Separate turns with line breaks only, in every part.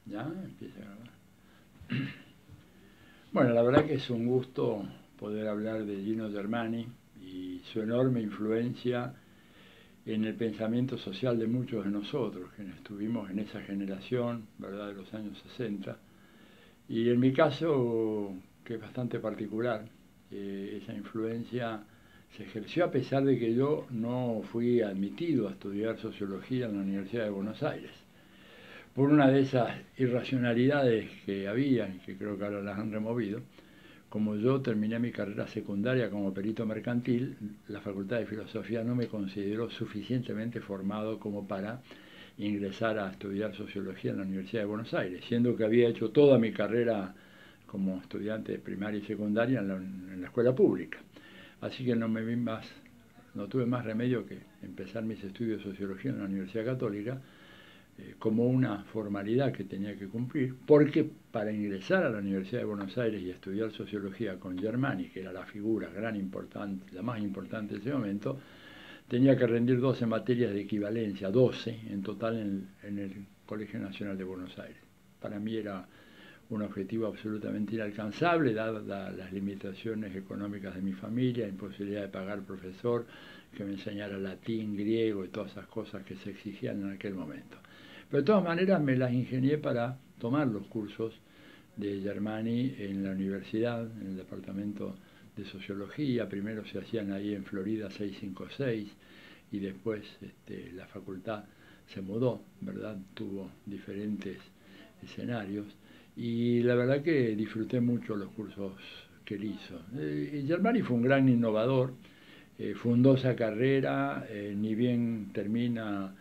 Ya, empieza a grabar. Bueno, la verdad que es un gusto poder hablar de Gino Germani y su enorme influencia en el pensamiento social de muchos de nosotros, quienes estuvimos en esa generación, ¿verdad?, de los años 60. Y en mi caso, que es bastante particular, esa influencia se ejerció a pesar de que yo no fui admitido a estudiar sociología en la Universidad de Buenos Aires. Por una de esas irracionalidades que había, y que creo que ahora las han removido, como yo terminé mi carrera secundaria como perito mercantil, la Facultad de Filosofía no me consideró suficientemente formado como para ingresar a estudiar sociología en la Universidad de Buenos Aires, siendo que había hecho toda mi carrera como estudiante de primaria y secundaria en la escuela pública. Así que no tuve más remedio que empezar mis estudios de sociología en la Universidad Católica, como una formalidad que tenía que cumplir, porque para ingresar a la Universidad de Buenos Aires y estudiar sociología con Germani, que era la figura gran importante, la más importante de ese momento, tenía que rendir 12 materias de equivalencia, 12 en total en el Colegio Nacional de Buenos Aires. Para mí era un objetivo absolutamente inalcanzable, dadas las limitaciones económicas de mi familia, la imposibilidad de pagar profesor que me enseñara latín, griego y todas esas cosas que se exigían en aquel momento. Pero de todas maneras me las ingenié para tomar los cursos de Germani en la universidad, en el departamento de sociología. Primero se hacían ahí en Florida 656 y después la facultad se mudó, ¿verdad? Tuvo diferentes escenarios y la verdad que disfruté mucho los cursos que él hizo. Germani fue un gran innovador, fundó esa carrera, ni bien termina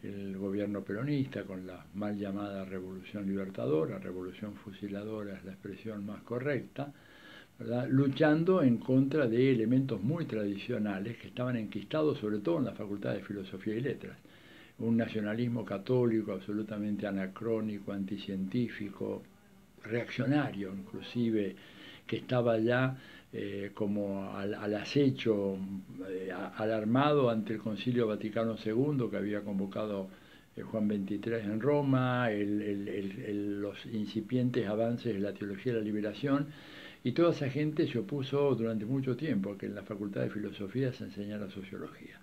el gobierno peronista con la mal llamada Revolución Libertadora, Revolución Fusiladora es la expresión más correcta, ¿verdad?, luchando en contra de elementos muy tradicionales que estaban enquistados sobre todo en la Facultad de Filosofía y Letras. Un nacionalismo católico absolutamente anacrónico, anticientífico, reaccionario inclusive, que estaba ya como al acecho, alarmado ante el Concilio Vaticano II que había convocado Juan XXIII en Roma, los incipientes avances de la teología de la liberación, y toda esa gente se opuso durante mucho tiempo a que en la Facultad de Filosofía se enseñara sociología.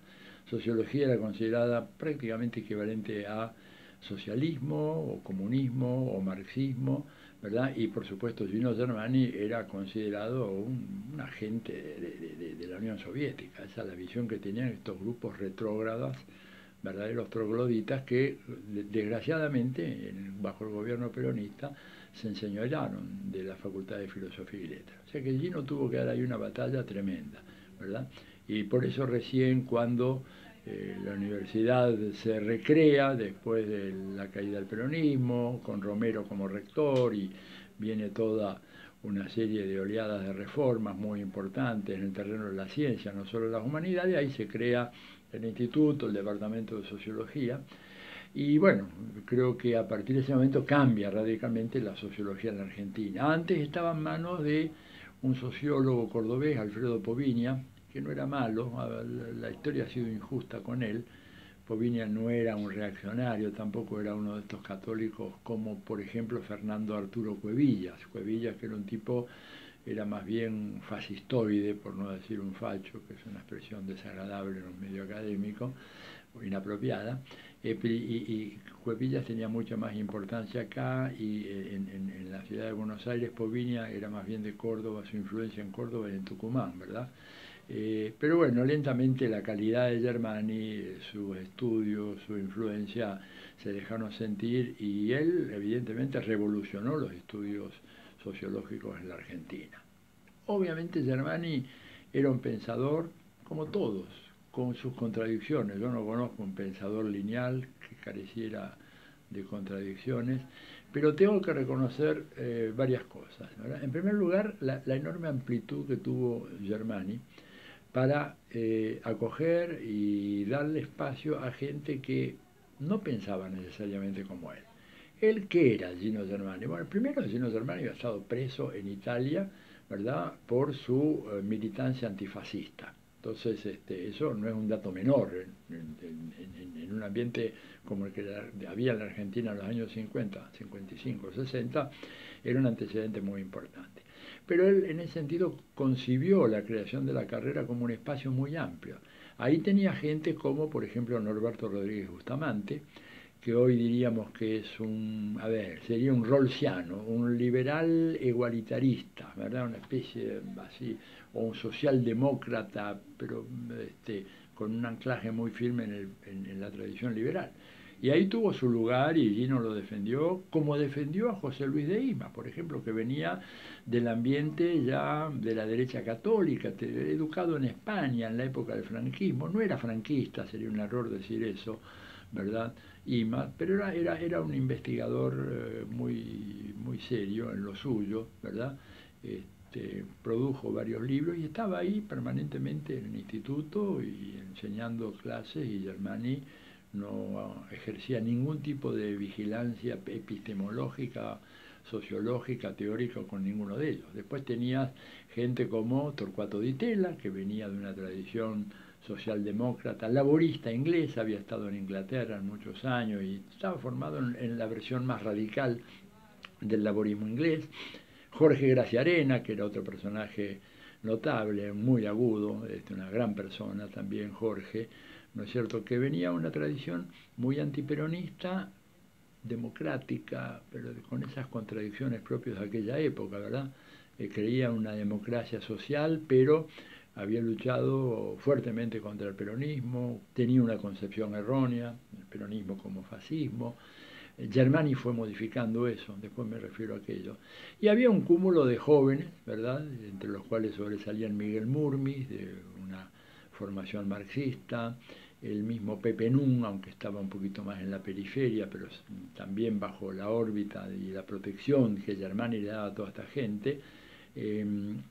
Sociología era considerada prácticamente equivalente a socialismo o comunismo o marxismo, ¿verdad? Y por supuesto Gino Germani era considerado un agente de la Unión Soviética. Esa es la visión que tenían estos grupos retrógradas, verdaderos trogloditas que desgraciadamente bajo el gobierno peronista se enseñorearon de la Facultad de Filosofía y Letras. O sea que Gino tuvo que dar ahí una batalla tremenda, ¿verdad? Y por eso recién cuando la universidad se recrea después de la caída del peronismo, con Romero como rector, y viene toda una serie de oleadas de reformas muy importantes en el terreno de la ciencia, no solo las humanidades, ahí se crea el instituto, el departamento de sociología, y bueno, creo que a partir de ese momento cambia radicalmente la sociología en la Argentina. Antes estaba en manos de un sociólogo cordobés, Alfredo Poviña, que no era malo, la historia ha sido injusta con él. Poviña no era un reaccionario, tampoco era uno de estos católicos como por ejemplo Fernando Arturo Cuevillas. Cuevillas, que era un tipo, era más bien fascistoide, por no decir un facho, que es una expresión desagradable en un medio académico, o inapropiada, y Cuevillas tenía mucha más importancia acá, y en la ciudad de Buenos Aires Poviña era más bien de Córdoba, su influencia en Córdoba y en Tucumán, ¿verdad? Pero bueno, lentamente la calidad de Germani, sus estudios, su influencia se dejaron sentir, y él evidentemente revolucionó los estudios sociológicos en la Argentina. Obviamente Germani era un pensador como todos, con sus contradicciones. Yo no conozco un pensador lineal que careciera de contradicciones, pero tengo que reconocer varias cosas, ¿verdad? En primer lugar, la enorme amplitud que tuvo Germani para acoger y darle espacio a gente que no pensaba necesariamente como él. ¿Él qué era, Gino Germani? Bueno, primero Gino Germani había estado preso en Italia, ¿verdad?, por su militancia antifascista. Entonces, eso no es un dato menor. En un ambiente como el que había en la Argentina en los años 50, 55, 60, era un antecedente muy importante. Pero él, en ese sentido, concibió la creación de la carrera como un espacio muy amplio. Ahí tenía gente como, por ejemplo, Norberto Rodríguez Bustamante, que hoy diríamos que es sería un rawlsiano, un liberal igualitarista, ¿verdad? Una especie así, o un socialdemócrata, pero con un anclaje muy firme en la tradición liberal. Y ahí tuvo su lugar y Gino lo defendió, como defendió a José Luis de Isma, por ejemplo, que venía del ambiente ya de la derecha católica, educado en España en la época del franquismo. No era franquista, sería un error decir eso, ¿verdad? Ima, pero era un investigador muy serio en lo suyo, ¿verdad? Produjo varios libros y estaba ahí permanentemente en el instituto y enseñando clases, y Germani no ejercía ningún tipo de vigilancia epistemológica, sociológica, teórica con ninguno de ellos. Después tenías gente como Torcuato Di Tella, que venía de una tradición socialdemócrata, laborista inglés, había estado en Inglaterra en muchos años y estaba formado en la versión más radical del laborismo inglés. Jorge Graciarena, que era otro personaje notable, muy agudo, una gran persona también Jorge, ¿no es cierto?, que venía una tradición muy antiperonista, democrática, pero con esas contradicciones propias de aquella época, ¿verdad? Creía en una democracia social, pero había luchado fuertemente contra el peronismo, tenía una concepción errónea, el peronismo como fascismo. Germani fue modificando eso, después me refiero a aquello. Y había un cúmulo de jóvenes, ¿verdad?, entre los cuales sobresalían Miguel Murmis, de una formación marxista, el mismo Pepe Nun, aunque estaba un poquito más en la periferia, pero también bajo la órbita y la protección que Germani le daba a toda esta gente.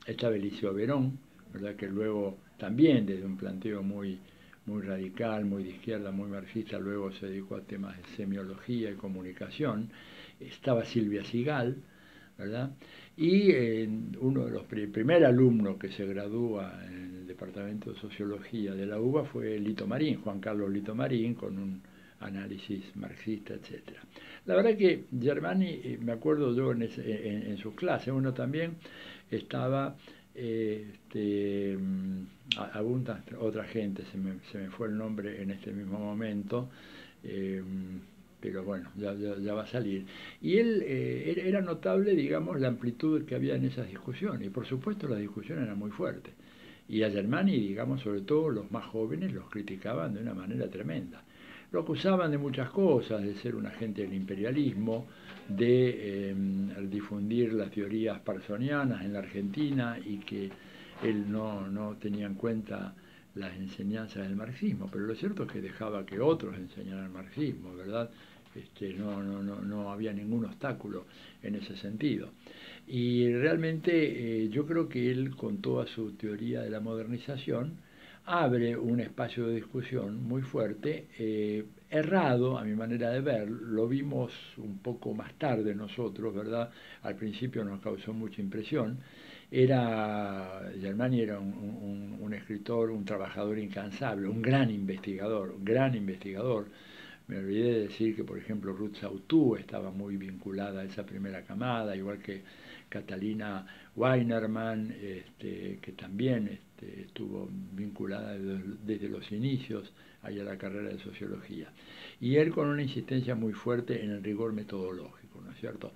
Estaba Eliseo Verón, ¿verdad?, que luego también desde un planteo muy radical, muy de izquierda, muy marxista, luego se dedicó a temas de semiología y comunicación. Estaba Silvia Sigal, ¿verdad? Y uno de los primer alumnos que se gradúa en el departamento de sociología de la UBA fue Lito Marín, Juan Carlos Lito Marín, con un análisis marxista, etc. La verdad que Germani, me acuerdo yo en sus clases, uno también estaba alguna otra gente, se me fue el nombre en este mismo momento, pero bueno, ya va a salir. Y él era notable, digamos, la amplitud que había en esas discusiones, y por supuesto las discusiones eran muy fuertes. Y a Germani, digamos, sobre todo los más jóvenes, los criticaban de una manera tremenda. Lo acusaban de muchas cosas, de ser un agente del imperialismo, de difundir las teorías parsonianas en la Argentina y que él no tenía en cuenta las enseñanzas del marxismo, pero lo cierto es que dejaba que otros enseñaran el marxismo, ¿verdad? No había ningún obstáculo en ese sentido. Y realmente yo creo que él, con toda su teoría de la modernización, abre un espacio de discusión muy fuerte, errado a mi manera de ver, lo vimos un poco más tarde nosotros, ¿verdad? Al principio nos causó mucha impresión. Germani era un escritor, un trabajador incansable, un gran investigador, un gran investigador. Me olvidé de decir que, por ejemplo, Ruth Sautú estaba muy vinculada a esa primera camada, igual que Catalina Weinerman, que también estuvo vinculada desde los inicios a la carrera de sociología. Y él con una insistencia muy fuerte en el rigor metodológico, ¿no es cierto?,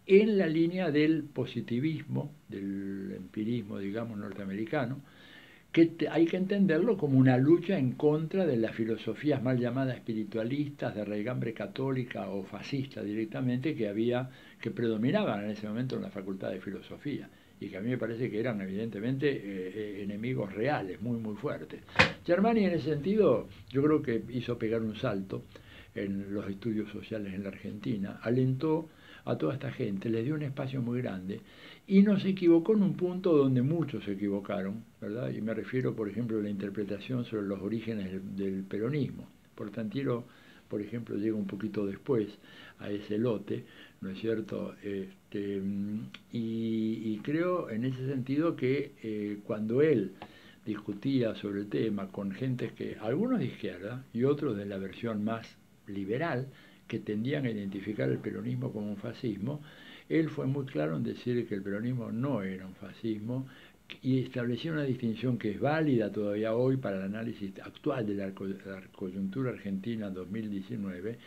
en la línea del positivismo, del empirismo, digamos, norteamericano, que hay que entenderlo como una lucha en contra de las filosofías mal llamadas espiritualistas, de raigambre católica o fascista directamente, que predominaban en ese momento en la Facultad de Filosofía, y que a mí me parece que eran evidentemente enemigos reales, muy fuertes. Germani en ese sentido yo creo que hizo pegar un salto en los estudios sociales en la Argentina, alentó a toda esta gente, les dio un espacio muy grande y nos equivocó en un punto donde muchos se equivocaron, ¿verdad? Y me refiero, por ejemplo, a la interpretación sobre los orígenes del peronismo. Portantiero, por ejemplo, llega un poquito después a ese lote, ¿no es cierto? Y creo en ese sentido que cuando él discutía sobre el tema con gente que, algunos de izquierda y otros de la versión más liberal, que tendían a identificar el peronismo como un fascismo, él fue muy claro en decir que el peronismo no era un fascismo y estableció una distinción que es válida todavía hoy para el análisis actual de la coyuntura argentina 2019,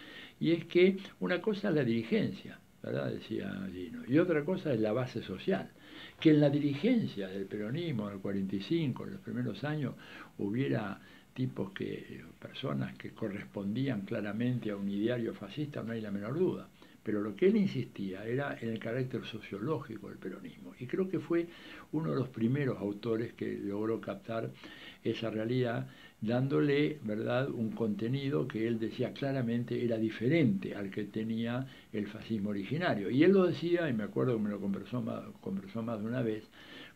y es que una cosa es la dirigencia, ¿verdad? Decía Gino, y otra cosa es la base social. Que en la dirigencia del peronismo del 45, en los primeros años, hubiera tipos personas que correspondían claramente a un ideario fascista, no hay la menor duda. Pero lo que él insistía era en el carácter sociológico del peronismo. Y creo que fue uno de los primeros autores que logró captar esa realidad, dándole, ¿verdad?, un contenido que él decía claramente era diferente al que tenía el fascismo originario. Y él lo decía, y me acuerdo que me lo conversó más de una vez,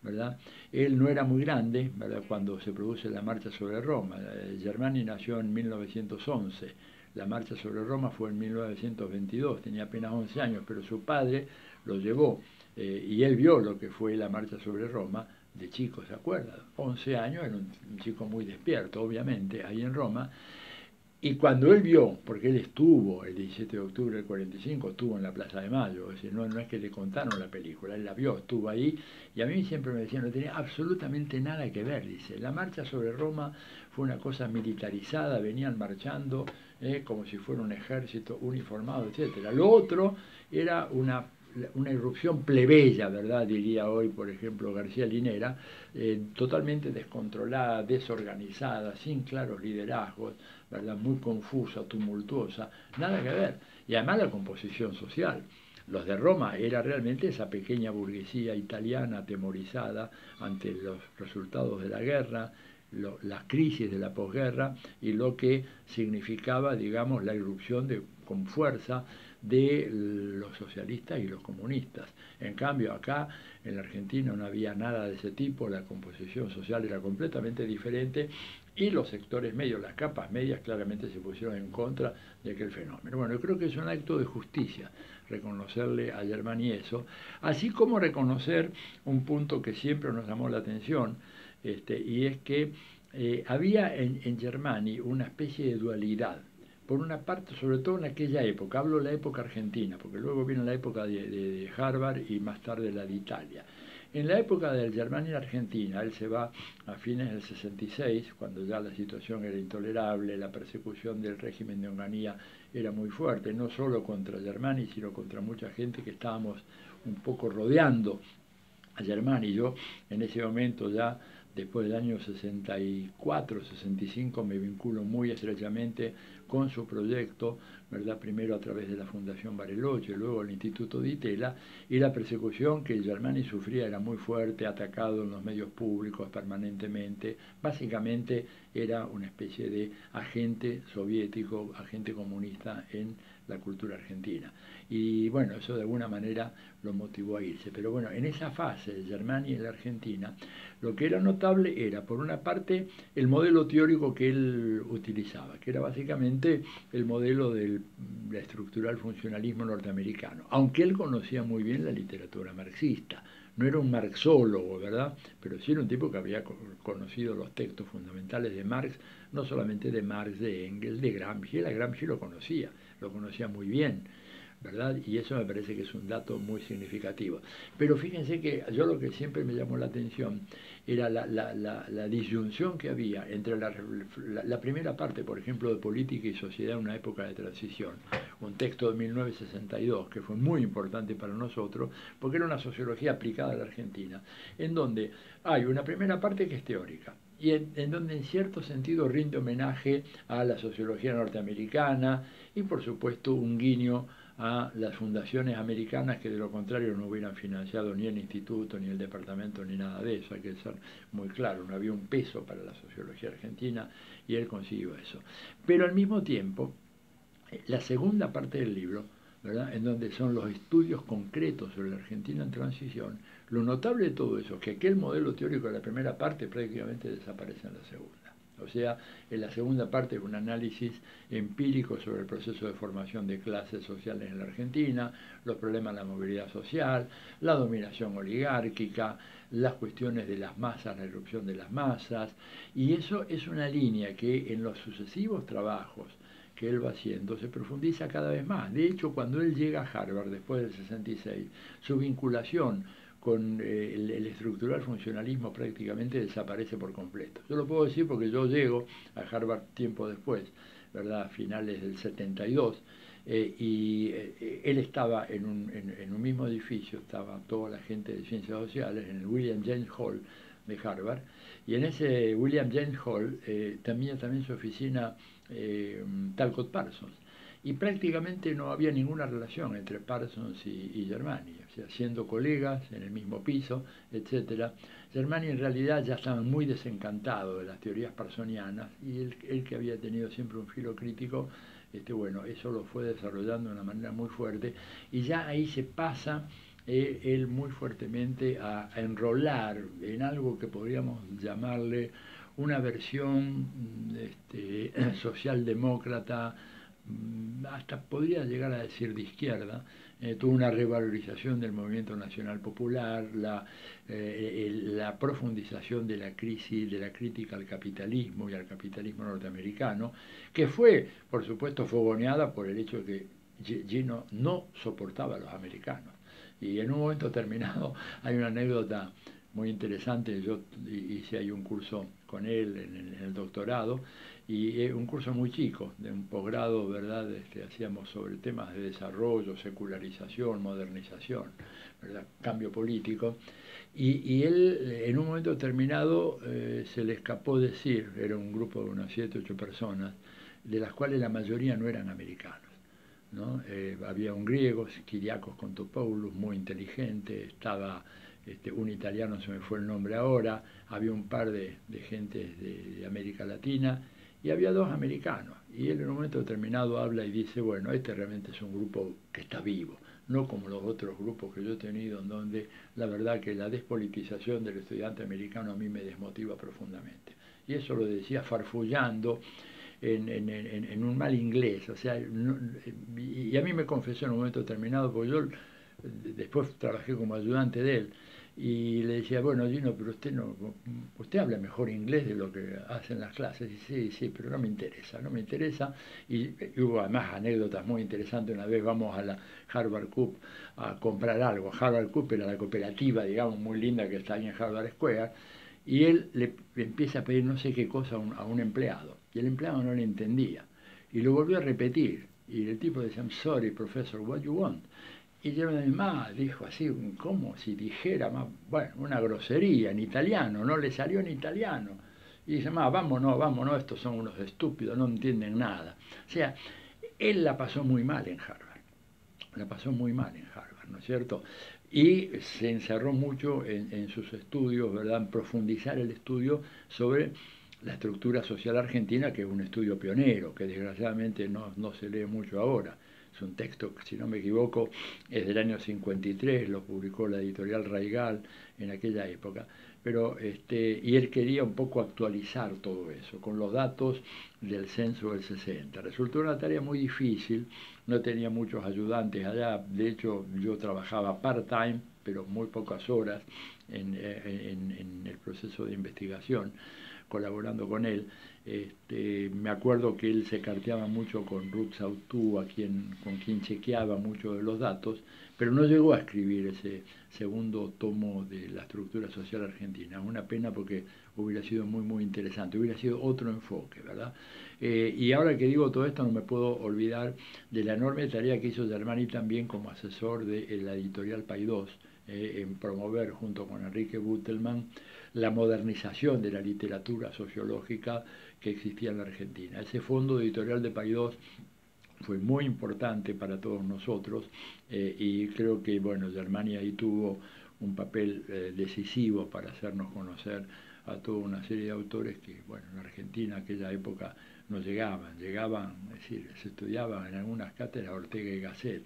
¿verdad? Él no era muy grande, ¿verdad?, cuando se produce la marcha sobre Roma. Germani nació en 1911. La marcha sobre Roma fue en 1922, tenía apenas 11 años, pero su padre lo llevó y él vio lo que fue la marcha sobre Roma de chico, ¿se acuerda? 11 años, era un chico muy despierto, obviamente, ahí en Roma. Y cuando él vio, porque él estuvo el 17 de octubre del 45, estuvo en la Plaza de Mayo, es decir, no es que le contaron la película, él la vio, estuvo ahí, y a mí siempre me decían, no tenía absolutamente nada que ver, dice, la marcha sobre Roma fue una cosa militarizada, venían marchando como si fuera un ejército uniformado, etcétera. Lo otro era una irrupción plebeya, ¿verdad? Diría hoy, por ejemplo, García Linera, totalmente descontrolada, desorganizada, sin claros liderazgos, ¿verdad?, muy confusa, tumultuosa, nada que ver. Y además la composición social. Los de Roma era realmente esa pequeña burguesía italiana atemorizada ante los resultados de la guerra, las crisis de la posguerra y lo que significaba, digamos, la irrupción con fuerza de los socialistas y los comunistas. En cambio, acá en la Argentina no había nada de ese tipo, la composición social era completamente diferente y los sectores medios, las capas medias, claramente se pusieron en contra de aquel fenómeno. Bueno, yo creo que es un acto de justicia reconocerle a Germani eso, así como reconocer un punto que siempre nos llamó la atención, y es que había en Germani una especie de dualidad. Por una parte, sobre todo en aquella época, hablo de la época argentina, porque luego viene la época de Harvard y más tarde la de Italia. En la época del Germani en Argentina, él se va a fines del 66, cuando ya la situación era intolerable, la persecución del régimen de Onganía era muy fuerte, no solo contra Germani, sino contra mucha gente que estábamos un poco rodeando a Germani. Yo en ese momento ya, después del año 64, 65, me vinculo muy estrechamente con su proyecto, ¿verdad? Primero a través de la Fundación Bariloche, luego el Instituto Di Tella, y la persecución que Germani sufría era muy fuerte, atacado en los medios públicos permanentemente. Básicamente era una especie de agente soviético, agente comunista en la cultura argentina. Y bueno, eso de alguna manera lo motivó a irse. Pero bueno, en esa fase de Germani en la Argentina, lo que era notable era, por una parte, el modelo teórico que él utilizaba, que era básicamente el modelo del estructural funcionalismo norteamericano, aunque él conocía muy bien la literatura marxista. No era un marxólogo, ¿verdad? Pero sí era un tipo que había conocido los textos fundamentales de Marx, no solamente de Marx, de Engels, de Gramsci. Él a Gramsci lo conocía muy bien, ¿verdad? Y eso me parece que es un dato muy significativo. Pero fíjense que yo lo que siempre me llamó la atención era la disyunción que había entre la primera parte, por ejemplo, de Política y Sociedad en una época de transición, un texto de 1962 que fue muy importante para nosotros, porque era una sociología aplicada a la Argentina, en donde hay una primera parte que es teórica, y en donde en cierto sentido rinde homenaje a la sociología norteamericana y por supuesto un guiño a las fundaciones americanas que de lo contrario no hubieran financiado ni el instituto, ni el departamento, ni nada de eso. Hay que ser muy claro, no había un peso para la sociología argentina y él consiguió eso. Pero al mismo tiempo, la segunda parte del libro, ¿verdad?, en donde son los estudios concretos sobre la Argentina en transición, lo notable de todo eso es que aquel modelo teórico de la primera parte prácticamente desaparece en la segunda. O sea, en la segunda parte es un análisis empírico sobre el proceso de formación de clases sociales en la Argentina, los problemas de la movilidad social, la dominación oligárquica, las cuestiones de las masas, la erupción de las masas, y eso es una línea que en los sucesivos trabajos que él va haciendo se profundiza cada vez más. De hecho, cuando él llega a Harvard después del 66, su vinculación con el estructural funcionalismo prácticamente desaparece por completo. Yo lo puedo decir porque yo llego a Harvard tiempo después, ¿verdad? A finales del 72, él estaba en un mismo edificio, estaba toda la gente de ciencias sociales, en el William James Hall de Harvard, y en ese William James Hall también su oficina Talcott Parsons, y prácticamente no había ninguna relación entre Parsons y Germani, o sea, siendo colegas en el mismo piso, etcétera. Germani en realidad ya estaba muy desencantado de las teorías parsonianas, y él que había tenido siempre un filo crítico, bueno, eso lo fue desarrollando de una manera muy fuerte, y ya ahí se pasa él muy fuertemente a enrolar en algo que podríamos llamarle una versión socialdemócrata, hasta podría llegar a decir de izquierda. Tuvo una revalorización del movimiento nacional popular, la profundización de la crisis, de la crítica al capitalismo y al capitalismo norteamericano, que fue, por supuesto, fogoneada por el hecho de que Gino no soportaba a los americanos. Y en un momento determinado hay una anécdota muy interesante. Yo hice ahí un curso con él en el doctorado, y un curso muy chico, de un posgrado, ¿verdad? Hacíamos sobre temas de desarrollo, secularización, modernización, ¿verdad? Cambio político. Y él, en un momento determinado, se le escapó decir, era un grupo de unas 7, 8 personas, de las cuales la mayoría no eran americanos, ¿no? Había un griego, Kyriakos Kontopoulos, muy inteligente, estaba un italiano, se me fue el nombre ahora, había un par de gentes de América Latina, y había 2 americanos. Y él en un momento determinado habla y dice, bueno, este realmente es un grupo que está vivo, no como los otros grupos que yo he tenido, en donde la verdad que la despolitización del estudiante americano a mí me desmotiva profundamente. Y eso lo decía farfullando en un mal inglés, o sea, y a mí me confesó en un momento determinado, porque yo después trabajé como ayudante de él, y le decía, bueno, Gino, pero usted habla mejor inglés de lo que hace en las clases. Y sí, pero no me interesa. Y hubo además anécdotas muy interesantes. Una vez vamos a la Harvard Cup a comprar algo. Harvard Cup era la cooperativa, digamos, muy linda que está ahí en Harvard Square, y él le empieza a pedir no sé qué cosa a un empleado, y el empleado no le entendía, y lo volvió a repetir, y el tipo decía, I'm sorry, professor, what you want? Y yo más dijo así, como si dijera, más, bueno, una grosería en italiano, no le salió en italiano. Y dice, más, vámonos, estos son unos estúpidos, no entienden nada. O sea, él la pasó muy mal en Harvard, ¿no es cierto? Y se encerró mucho en sus estudios, ¿verdad? En profundizar el estudio sobre la estructura social argentina, que es un estudio pionero, que desgraciadamente no se lee mucho ahora. Es un texto, si no me equivoco, es del año 53, lo publicó la editorial Raigal en aquella época. Pero y él quería un poco actualizar todo eso con los datos del censo del 60. Resultó una tarea muy difícil, no tenía muchos ayudantes allá. De hecho, yo trabajaba part-time, pero muy pocas horas en el proceso de investigación, colaborando con él. Me acuerdo que él se carteaba mucho con Ruth Sautou, con quien chequeaba mucho de los datos, pero no llegó a escribir ese segundo tomo de la estructura social argentina. Una pena, porque hubiera sido muy interesante, hubiera sido otro enfoque, ¿verdad? Y ahora que digo todo esto, no me puedo olvidar de la enorme tarea que hizo Germani también como asesor de la editorial Paidós, en promover junto con Enrique Butelman la modernización de la literatura sociológica que existía en la Argentina. Ese fondo editorial de Paidós fue muy importante para todos nosotros, y creo que, bueno, Germani ahí tuvo un papel decisivo para hacernos conocer a toda una serie de autores que, bueno, en Argentina en aquella época no llegaban, es decir, se estudiaban en algunas cátedras Ortega y Gasset,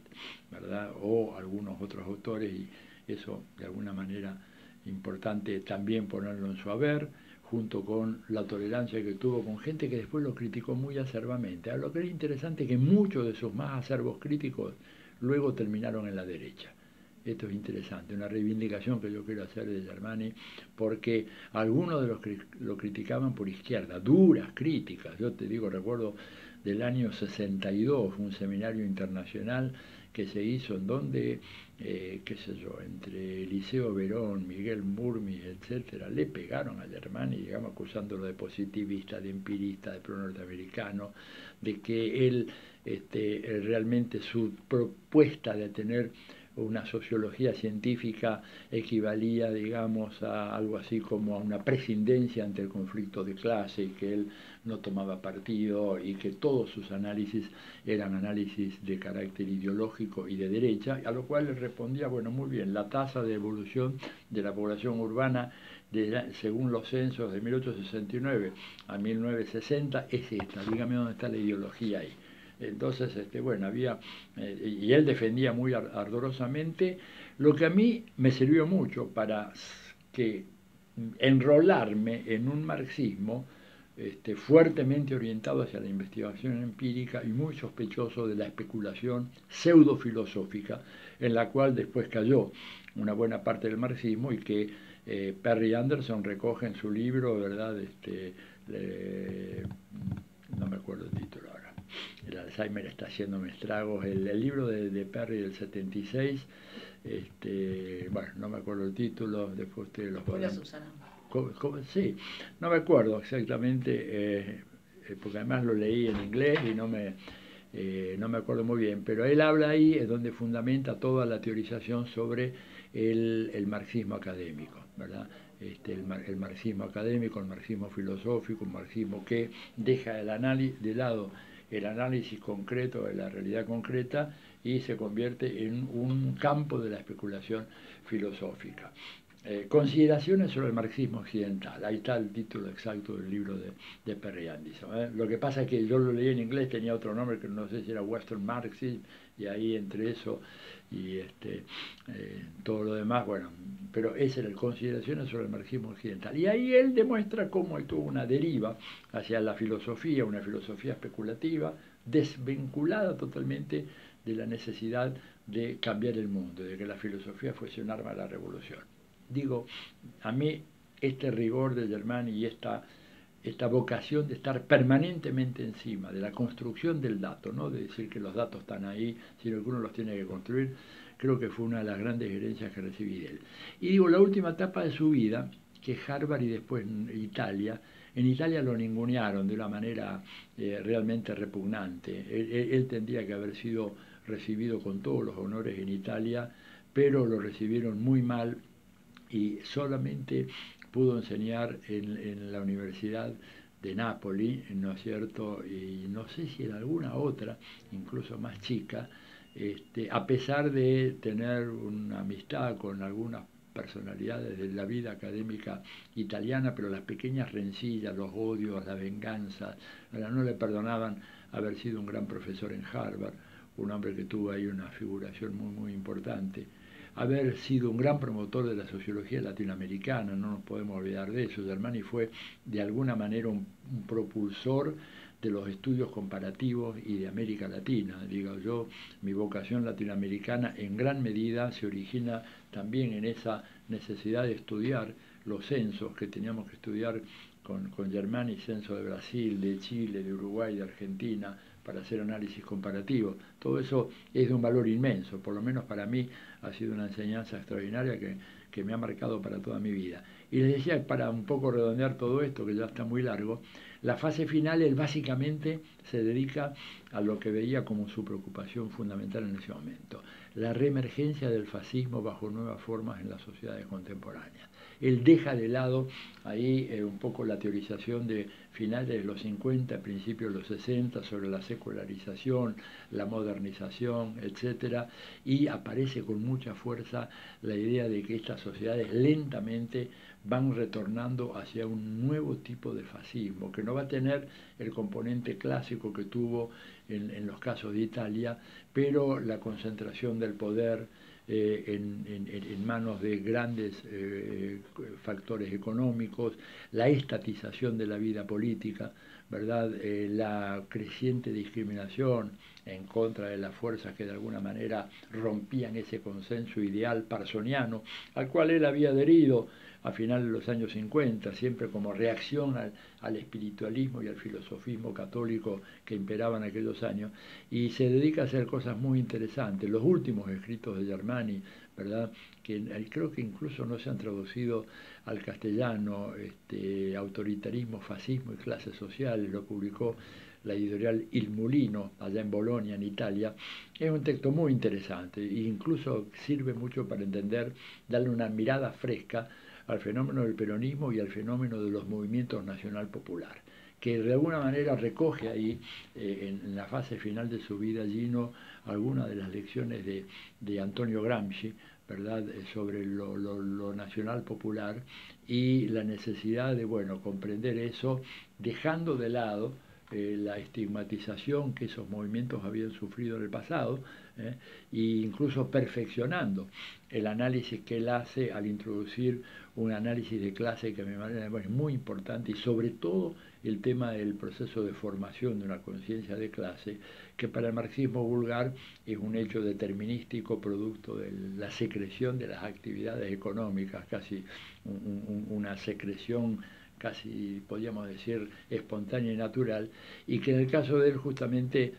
¿verdad? O algunos otros autores, y eso de alguna manera importante también ponerlo en su haber, junto con la tolerancia que tuvo con gente que después lo criticó muy acerbamente. Ahora, lo que es interesante es que muchos de sus más acerbos críticos luego terminaron en la derecha. Esto es interesante, una reivindicación que yo quiero hacer de Germani, porque algunos de los que lo criticaban por izquierda, duras críticas, yo te digo, recuerdo del año 62, un seminario internacional que se hizo en donde, qué sé yo, entre Eliseo Verón, Miguel Murmi, etcétera, le pegaron a Germani, digamos, acusándolo de positivista, de empirista, de pro-norteamericano, de que él, realmente su propuesta de tener una sociología científica equivalía, digamos, a algo así como a una prescindencia ante el conflicto de clase, y que él no tomaba partido y que todos sus análisis eran análisis de carácter ideológico y de derecha, a lo cual le respondía, bueno, muy bien, la tasa de evolución de la población urbana según los censos de 1869 a 1960 es esta, dígame dónde está la ideología ahí. Entonces, bueno, había, y él defendía muy ardorosamente, lo que a mí me sirvió mucho para que enrolarme en un marxismo fuertemente orientado hacia la investigación empírica y muy sospechoso de la especulación pseudofilosófica, en la cual después cayó una buena parte del marxismo y que Perry Anderson recoge en su libro, ¿verdad? No me acuerdo el título ahora. El Alzheimer está haciéndome estragos. El libro de Perry del 76, bueno, no me acuerdo el título, después ustedes los
Hola,
podrán.
Susana.
Sí, no me acuerdo exactamente, porque además lo leí en inglés y no me acuerdo muy bien, pero él habla ahí, es donde fundamenta toda la teorización sobre el marxismo académico, ¿verdad? El marxismo académico, el marxismo filosófico, un marxismo que deja de lado el análisis concreto de la realidad concreta y se convierte en un campo de la especulación filosófica. Consideraciones sobre el marxismo occidental. Ahí está el título exacto del libro de Perry Anderson. Lo que pasa es que yo lo leí en inglés, tenía otro nombre que no sé si era Western Marxism, y ahí entre eso y todo lo demás, bueno, pero ese era el Consideraciones sobre el marxismo occidental. Y ahí él demuestra cómo tuvo una deriva hacia la filosofía, una filosofía especulativa, desvinculada totalmente de la necesidad de cambiar el mundo, de que la filosofía fuese un arma de la revolución. Digo, a mí este rigor de Germani y esta vocación de estar permanentemente encima de la construcción del dato, no de decir que los datos están ahí, sino que uno los tiene que construir, creo que fue una de las grandes herencias que recibí de él. Y digo, la última etapa de su vida, que Harvard y después Italia, en Italia lo ningunearon de una manera realmente repugnante. Él tendría que haber sido recibido con todos los honores en Italia, pero lo recibieron muy mal y solamente pudo enseñar en la Universidad de Nápoli, ¿no es cierto? Y no sé si en alguna otra, incluso más chica, a pesar de tener una amistad con algunas personalidades de la vida académica italiana, pero las pequeñas rencillas, los odios, la venganza, no le perdonaban haber sido un gran profesor en Harvard, un hombre que tuvo ahí una figuración muy, muy importante, haber sido un gran promotor de la sociología latinoamericana, no nos podemos olvidar de eso. Germani fue de alguna manera un propulsor de los estudios comparativos y de América Latina. Digo yo, mi vocación latinoamericana en gran medida se origina también en esa necesidad de estudiar los censos que teníamos que estudiar con Germani, censo de Brasil, de Chile, de Uruguay, de Argentina, para hacer análisis comparativo. Todo eso es de un valor inmenso, por lo menos para mí ha sido una enseñanza extraordinaria que me ha marcado para toda mi vida. Y les decía, para un poco redondear todo esto, que ya está muy largo, la fase final él básicamente se dedica a lo que veía como su preocupación fundamental en ese momento, la reemergencia del fascismo bajo nuevas formas en las sociedades contemporáneas. Él deja de lado ahí un poco la teorización de finales de los 50, principios de los 60, sobre la secularización, la modernización, etcétera, y aparece con mucha fuerza la idea de que estas sociedades lentamente van retornando hacia un nuevo tipo de fascismo, que no va a tener el componente clásico que tuvo en los casos de Italia, pero la concentración del poder, en manos de grandes factores económicos, la estatización de la vida política, ¿verdad? La creciente discriminación en contra de las fuerzas que de alguna manera rompían ese consenso ideal parsoniano al cual él había adherido a finales de los años 50, siempre como reacción al espiritualismo y al filosofismo católico que imperaban en aquellos años, y se dedica a hacer cosas muy interesantes. Los últimos escritos de Germani, ¿verdad?, que creo que incluso no se han traducido al castellano, Autoritarismo, Fascismo y Clases Sociales, lo publicó la editorial Il Mulino, allá en Bolonia, en Italia. Es un texto muy interesante e incluso sirve mucho para entender, darle una mirada fresca al fenómeno del peronismo y al fenómeno de los movimientos nacional popular, que de alguna manera recoge ahí, en la fase final de su vida, Gino, algunas de las lecciones de Antonio Gramsci, ¿verdad?, sobre lo nacional popular y la necesidad de, bueno, comprender eso, dejando de lado la estigmatización que esos movimientos habían sufrido en el pasado, e incluso perfeccionando el análisis que él hace al introducir un análisis de clase que me parece muy importante, y sobre todo el tema del proceso de formación de una conciencia de clase, que para el marxismo vulgar es un hecho determinístico producto de la secreción de las actividades económicas, casi una secreción casi podríamos decir espontánea y natural, y que en el caso de él justamente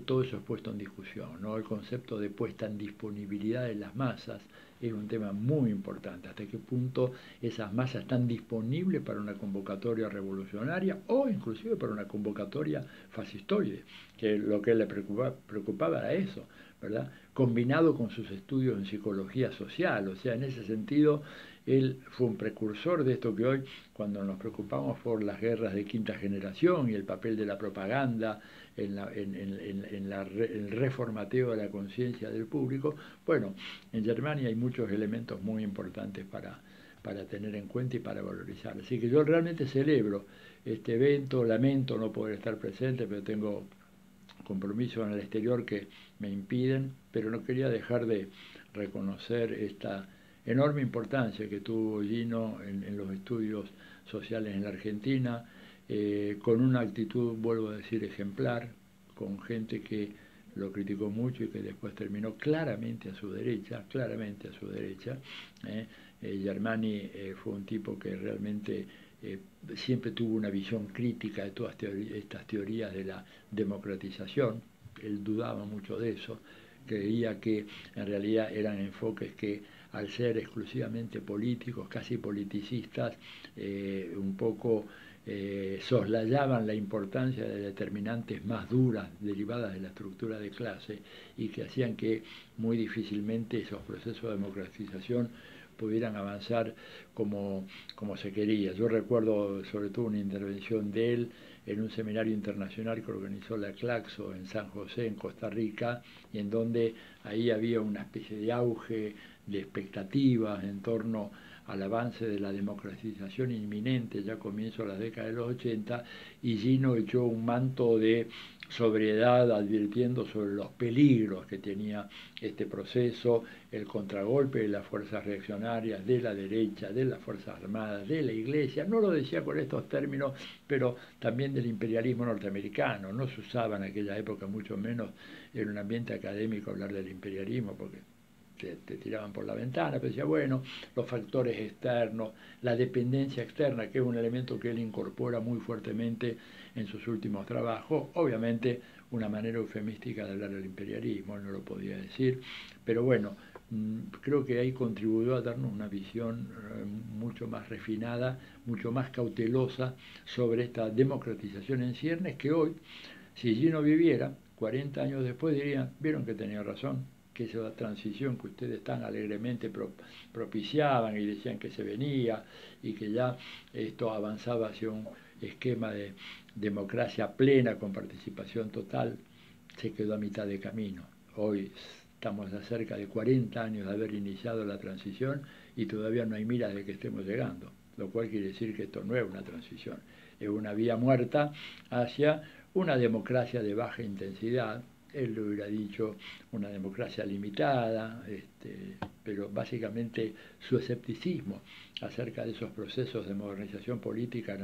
todo eso es puesto en discusión, ¿no? El concepto de puesta en disponibilidad de las masas es un tema muy importante. ¿Hasta qué punto esas masas están disponibles para una convocatoria revolucionaria o inclusive para una convocatoria fascistoide? Que lo que le preocupaba era eso, ¿verdad? Combinado con sus estudios en psicología social. O sea, en ese sentido, él fue un precursor de esto que hoy, cuando nos preocupamos por las guerras de quinta generación y el papel de la propaganda en el reformateo de la conciencia del público, bueno, en Germania hay muchos elementos muy importantes para tener en cuenta y para valorizar. Así que yo realmente celebro este evento, lamento no poder estar presente, pero tengo compromisos en el exterior que me impiden, pero no quería dejar de reconocer esta enorme importancia que tuvo Gino en los estudios sociales en la Argentina, con una actitud, vuelvo a decir, ejemplar, con gente que lo criticó mucho y que después terminó claramente a su derecha, claramente a su derecha. Germani fue un tipo que realmente siempre tuvo una visión crítica de todas estas teorías de la democratización. Él dudaba mucho de eso, creía que en realidad eran enfoques que, al ser exclusivamente políticos, casi politicistas, un poco soslayaban la importancia de determinantes más duras derivadas de la estructura de clase, y que hacían que muy difícilmente esos procesos de democratización pudieran avanzar como se quería. Yo recuerdo sobre todo una intervención de él en un seminario internacional que organizó la Claxo en San José, en Costa Rica, y en donde ahí había una especie de auge de expectativas en torno al avance de la democratización inminente, ya comienzo de las décadas de los 80, y Gino echó un manto de sobriedad advirtiendo sobre los peligros que tenía este proceso, el contragolpe de las fuerzas reaccionarias, de la derecha, de las Fuerzas Armadas, de la Iglesia. No lo decía con estos términos, pero también del imperialismo norteamericano. No se usaba en aquella época, mucho menos en un ambiente académico, hablar del imperialismo, porque te tiraban por la ventana, pero decía, bueno, los factores externos, la dependencia externa, que es un elemento que él incorpora muy fuertemente en sus últimos trabajos, obviamente una manera eufemística de hablar del imperialismo, él no lo podía decir, pero bueno, creo que ahí contribuyó a darnos una visión mucho más refinada, mucho más cautelosa sobre esta democratización en ciernes, que hoy, si Gino viviera, 40 años después dirían, vieron que tenía razón, que esa transición que ustedes tan alegremente propiciaban y decían que se venía y que ya esto avanzaba hacia un esquema de democracia plena con participación total, se quedó a mitad de camino. Hoy estamos a cerca de 40 años de haber iniciado la transición y todavía no hay miras de que estemos llegando, lo cual quiere decir que esto no es una transición, es una vía muerta hacia una democracia de baja intensidad, él le hubiera dicho una democracia limitada, pero básicamente su escepticismo acerca de esos procesos de modernización política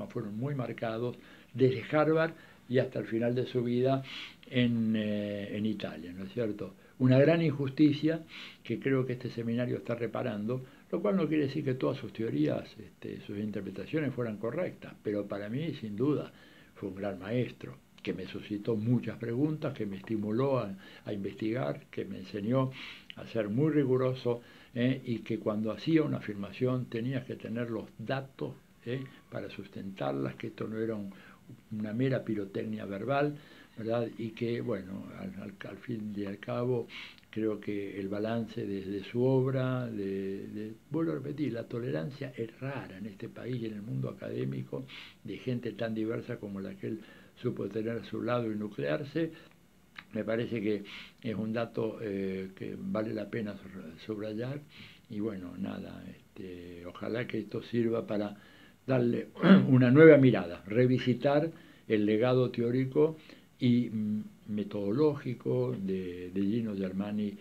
fueron muy marcados desde Harvard y hasta el final de su vida en Italia, ¿no es cierto? Una gran injusticia que creo que este seminario está reparando, lo cual no quiere decir que todas sus teorías, sus interpretaciones fueran correctas, pero para mí, sin duda, fue un gran maestro que me suscitó muchas preguntas, que me estimuló a investigar, que me enseñó a ser muy riguroso y que cuando hacía una afirmación tenías que tener los datos para sustentarlas, que esto no era una mera pirotecnia verbal, ¿verdad? Y que, bueno, al fin y al cabo, creo que el balance de su obra, vuelvo a repetir, la tolerancia es rara en este país y en el mundo académico, de gente tan diversa como la que él supo tener a su lado y nuclearse. Me parece que es un dato que vale la pena subrayar y bueno, nada, ojalá que esto sirva para darle una nueva mirada, revisitar el legado teórico y metodológico de Gino Germani,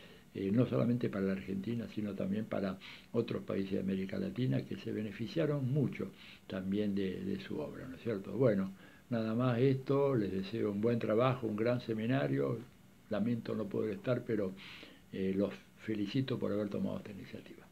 no solamente para la Argentina, sino también para otros países de América Latina que se beneficiaron mucho también de su obra, ¿no es cierto? Bueno, nada más esto, les deseo un buen trabajo, un gran seminario, lamento no poder estar, pero los felicito por haber tomado esta iniciativa.